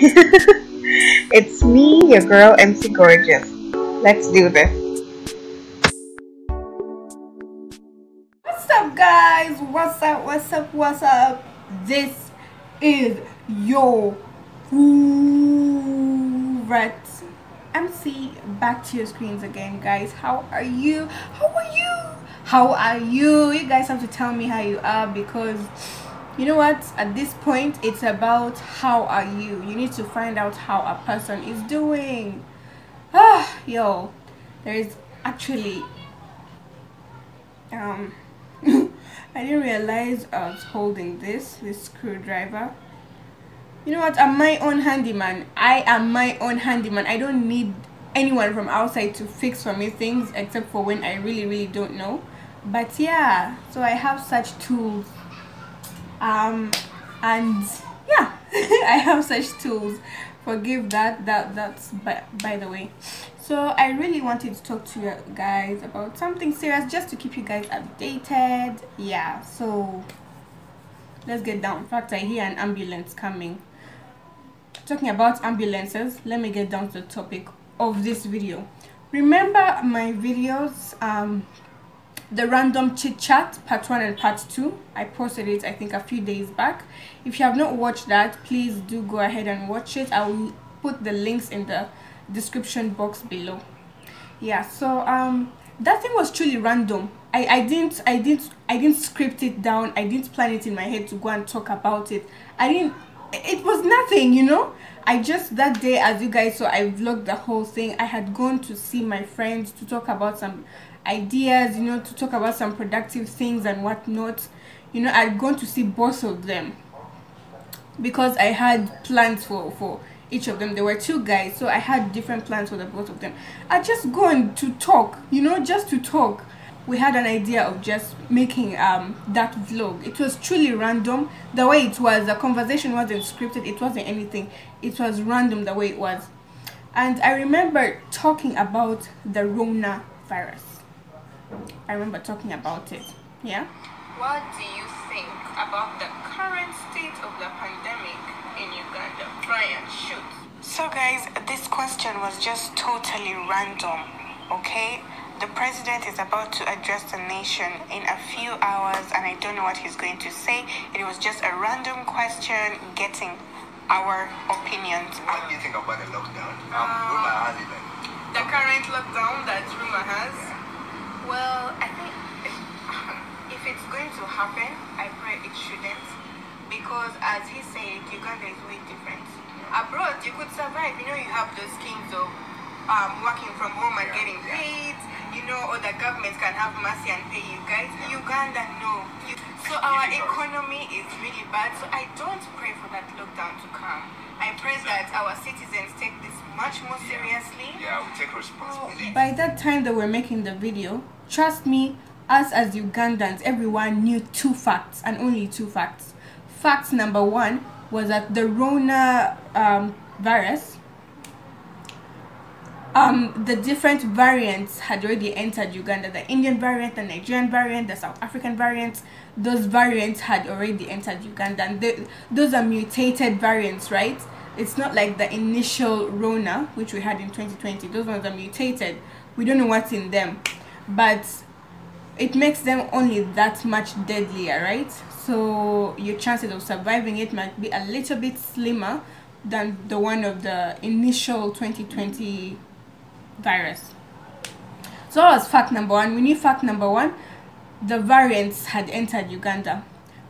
It's me, your girl, Mcgorgeous. Let's do this. What's up, guys? What's up? What's up? What's up? This is your favorite MC back to your screens again, guys. How are you? How are you? How are you? You guys have to tell me how you are, because you know what, at this point it's about how are you. You need to find out how a person is doing. Yo, there is actually I didn't realize I was holding this screwdriver. You know what, I'm my own handyman. I am my own handyman. I don't need anyone from outside to fix for me things, except for when I really don't know. But yeah, so I have such tools, and yeah, I have such tools. Forgive that's by the way. So I really wanted to talk to you guys about something serious, just to keep you guys updated. Yeah, so let's get down. In fact, I hear an ambulance coming. Talking about ambulances, let me get down to the topic of this video. Remember my videos, the random chit chat part 1 and part 2? I posted it, I think, a few days back. If you have not watched that, please do go ahead and watch it. I will put the links in the description box below. Yeah, so that thing was truly random. I didn't script it down. I didn't plan it in my head to go and talk about it. It was nothing, you know. I just, that day, as you guys saw, I vlogged the whole thing. I had gone to see my friends to talk about some ideas, you know, to talk about some productive things and whatnot. You know, I'd gone to see both of them because I had plans for each of them. There were 2 guys, so I had different plans for the both of them. I just gone to talk, you know, just to talk. We had an idea of just making that vlog. It was truly random the way it was. The conversation wasn't scripted, it wasn't anything. It was random the way it was. And I remember talking about the Rona virus. I remember talking about it. Yeah. What do you think about the current state of the pandemic in Uganda? Try and shoot. So guys, this question was just totally random, okay? The president is about to address the nation in a few hours, and I don't know what he's going to say. It was just a random question, getting our opinions. What do you think about the lockdown? Rumor has it then. The current lockdown that Rumor has? Well, I think if it's going to happen, I pray it shouldn't, because as he said, Uganda is way different. Abroad, you could survive. You know, you have those schemes of working from home and getting paid. You know, or the government can have mercy and pay you guys. Uganda, no. So our economy is really bad. So I don't pray for that lockdown to come. I pray that our citizens take this much more seriously. Yeah, we take responsibility. By that time that we're making the video, trust me, us as Ugandans, everyone knew 2 facts, and only 2 facts. Fact number 1 was that the Rona virus, the different variants had already entered Uganda. The Indian variant, the Nigerian variant, the South African variants, those variants had already entered Uganda, and those are mutated variants, right? It's not like the initial Rona, which we had in 2020. Those ones are mutated. We don't know what's in them, but it makes them only that much deadlier, right? So your chances of surviving it might be a little bit slimmer than the one of the initial 2020 virus. So that was fact number 1. We knew fact number 1, the variants had entered Uganda.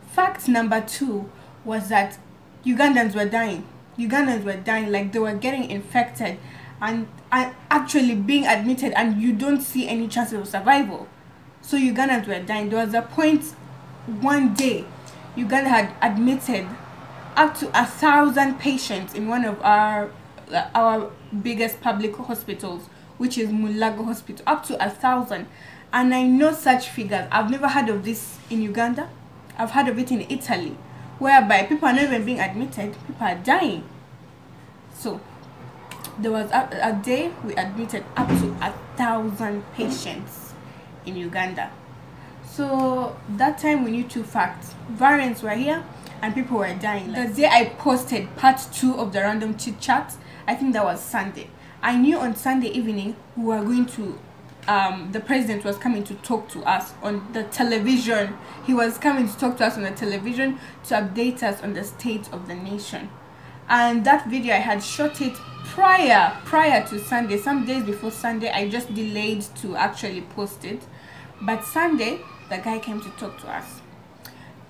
Fact number 2 was that Ugandans were dying. Ugandans were dying, like they were getting infected and actually being admitted, and you don't see any chances of survival. So Ugandans were dying. There was a point one day Uganda had admitted up to 1,000 patients in one of our biggest public hospitals, which is Mulago Hospital, up to 1,000. And I know such figures. I've never heard of this in Uganda. I've heard of it in Italy, whereby people are not even being admitted, people are dying. So there was a day we admitted up to 1,000 patients in Uganda. So that time we knew 2 facts. Variants were here, and people were dying. The day I posted part 2 of the random chit chat, I think that was Sunday. I knew on Sunday evening we were going to the president was coming to talk to us on the television. He was coming to talk to us on the television to update us on the state of the nation. And that video, I had shot it prior to Sunday. Some days before Sunday, I just delayed to actually post it. But Sunday, the guy came to talk to us.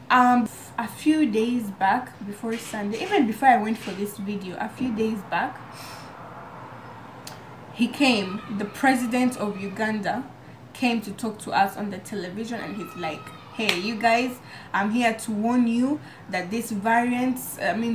A few days back, before Sunday, even before I went for this video, a few days back, he came, the president of Uganda came to talk to us on the television, and he's like, hey, you guys, I'm here to warn you that this variant,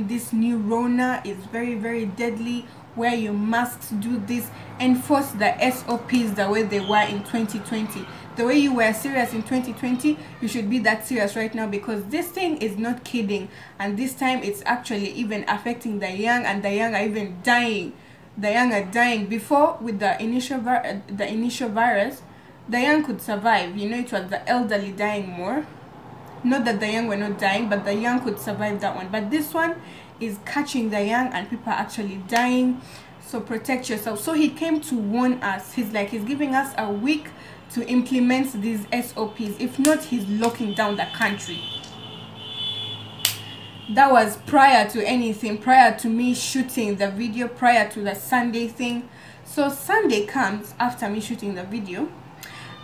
this new Rona is very, very deadly. Wear your masks, do this, enforce the SOPs the way they were in 2020. The way you were serious in 2020, you should be that serious right now, because this thing is not kidding, and this time it's actually even affecting the young, and the young are even dying. The young are dying. Before, with the initial virus, the young could survive. You know, it was the elderly dying more. Not that the young were not dying, but the young could survive that one. But this one is catching the young, and people are actually dying. So protect yourself. So he came to warn us. He's giving us a week to implement these SOPs. If not, he's locking down the country. That was prior to anything, prior to me shooting the video, prior to the Sunday thing. So Sunday comes after me shooting the video,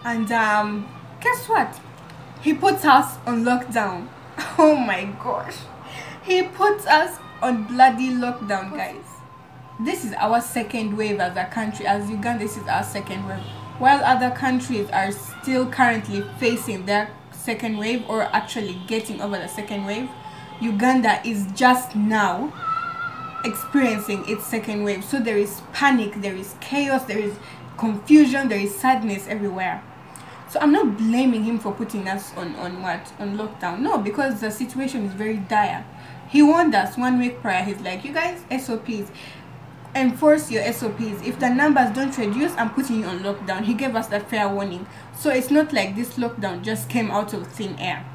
and guess what? He puts us on lockdown. Oh my gosh, he puts us on bloody lockdown, guys. This is our second wave as a country. As Uganda, this is our second wave, while other countries are still currently facing their second wave, or actually getting over the second wave. Uganda is just now experiencing its second wave. So there is panic, there is chaos, there is confusion, there is sadness everywhere. So I'm not blaming him for putting us on lockdown. No, because the situation is very dire. He warned us 1 week prior. He's like, you guys, SOPs, enforce your SOPs. If the numbers don't reduce, I'm putting you on lockdown. He gave us that fair warning. So it's not like this lockdown just came out of thin air.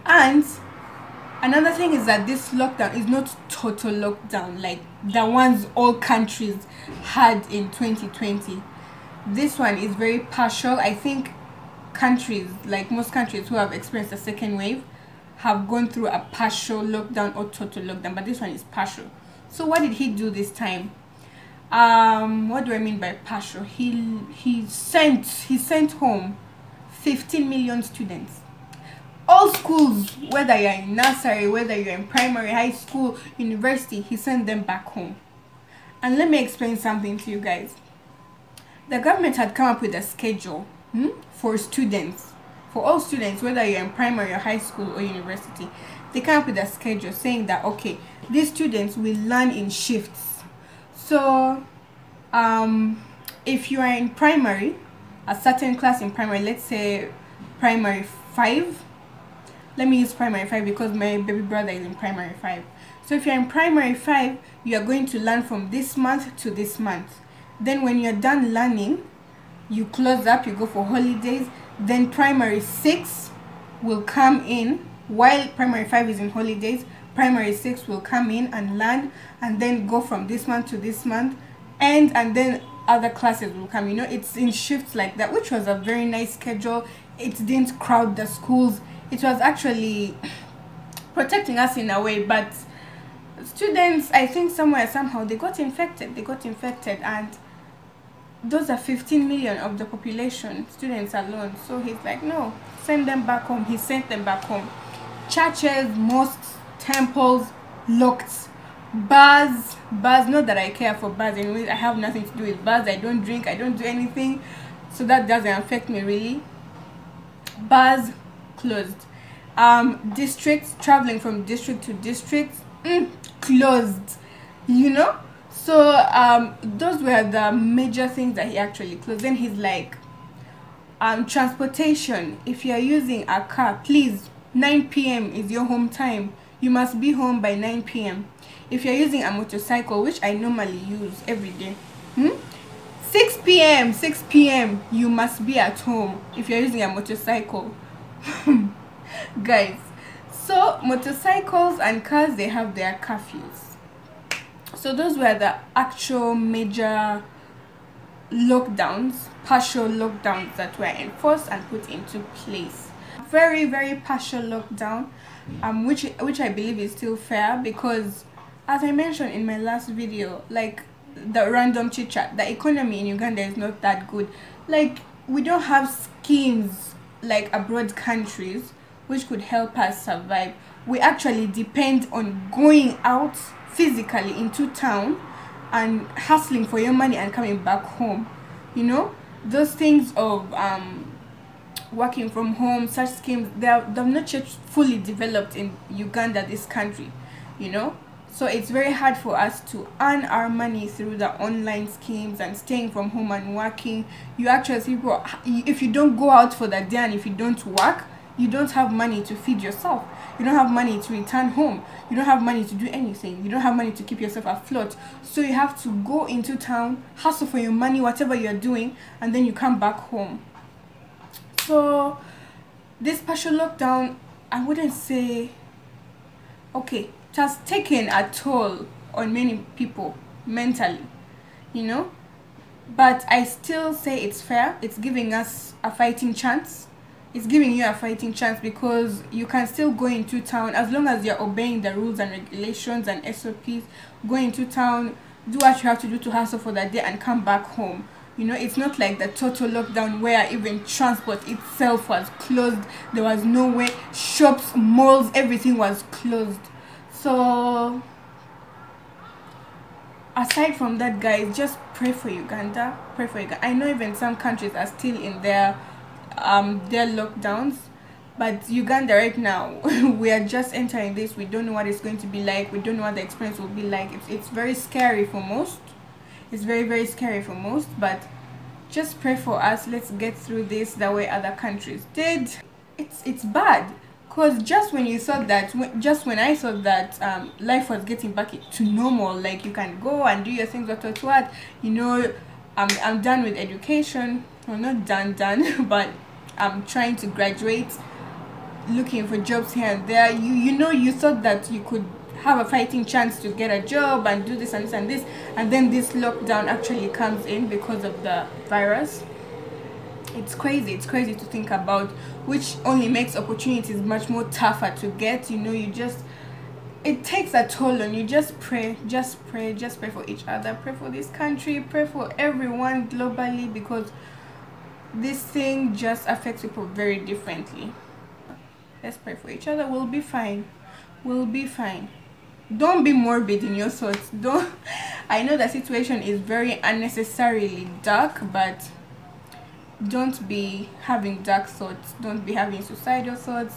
And another thing is that this lockdown is not total lockdown like the ones all countries had in 2020. This one is very partial. I think countries, like most countries who have experienced a second wave, have gone through a partial lockdown or total lockdown, but this one is partial. So what did he do this time? What do I mean by partial? He sent home 15 million students. All schools, whether you're in nursery, whether you're in primary, high school, university, he sent them back home. And let me explain something to you guys. The government had come up with a schedule for students, for all students, whether you're in primary or high school or university. They came up with a schedule saying that, okay, these students will learn in shifts. So if you are in primary, a certain class in primary, let's say primary 5, let me use primary 5 because my baby brother is in primary 5. So if you're in primary 5, you are going to learn from this month to this month. Then when you're done learning, you close up, you go for holidays. Then primary 6 will come in. While primary 5 is in holidays, primary 6 will come in and learn, and then go from this month to this month, and then other classes will come. You know, it's in shifts like that, which was a very nice schedule. It didn't crowd the schools. It was actually protecting us in a way, but students, I think somehow they got infected. And those are 15 million of the population, students alone. So he's like, no, send them back home. He sent them back home. Churches, mosques, temples locked. Bars, not that I care for bars. Anyways, I have nothing to do with bars. I don't drink, I don't do anything, so that doesn't affect me really. Bars closed. Districts, traveling from district to district, closed, you know. So those were the major things that he actually closed. Then he's like, transportation, if you are using a car, please, 9 p.m. is your home time. You must be home by 9 p.m. If you're using a motorcycle, which I normally use every day, 6 p.m. you must be at home if you're using a motorcycle. Guys, So motorcycles and cars, they have their curfews. So those were the actual major lockdowns, partial lockdowns that were enforced and put into place. Very, very partial lockdown, which I believe is still fair, because as I mentioned in my last video, like the random chit chat, the economy in Uganda is not that good. Like, we don't have schemes like abroad countries which could help us survive. We actually depend on going out physically into town and hustling for your money and coming back home. You know, those things of working from home, such schemes, they're not yet fully developed in Uganda, this country, you know. So it's very hard for us to earn our money through the online schemes and staying from home and working. You actually see people, if you don't go out for the day and if you don't work, you don't have money to feed yourself. You don't have money to return home. You don't have money to do anything. You don't have money to keep yourself afloat. So you have to go into town, hustle for your money, whatever you're doing, and then you come back home. So this partial lockdown, I wouldn't say, okay, it has taken a toll on many people mentally, you know, but I still say it's fair. It's giving us a fighting chance. It's giving you a fighting chance, because you can still go into town as long as you're obeying the rules and regulations and SOPs. Go into town, do what you have to do to hustle for that day and come back home. You know, it's not like the total lockdown where even transport itself was closed. There was no way. Shops, malls, everything was closed. So aside from that, guys, just pray for Uganda. Pray for Uganda. I know even some countries are still in their lockdowns, but Uganda right now, we are just entering this. We don't know what it's going to be like. We don't know what the experience will be like. It's very scary for most. It's very, very scary for most, but just pray for us. Let's get through this the way other countries did. It's bad, because just when you thought that, just when I thought that life was getting back to normal, like you can go and do your things, what, you know, I'm done with education. Well, not done, but I'm trying to graduate, looking for jobs here and there. You thought that you could have a fighting chance to get a job and do this and this and this, and then this lockdown actually comes in because of the virus. It's crazy to think about, which only makes opportunities much more tougher to get. You know, it takes a toll on you. Just pray for each other, pray for this country, pray for everyone globally, because this thing just affects people very differently. Let's pray for each other. We'll be fine. Don't be morbid in your thoughts. I know the situation is very unnecessarily dark, but don't be having dark thoughts. Don't be having suicidal thoughts.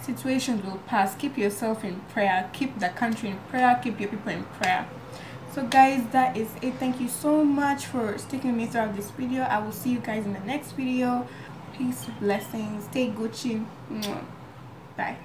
Situations will pass. Keep yourself in prayer. Keep the country in prayer. Keep your people in prayer. So guys, that is it. Thank you so much for sticking with me throughout this video. I will see you guys in the next video. Peace, blessings, stay Gucci. Bye.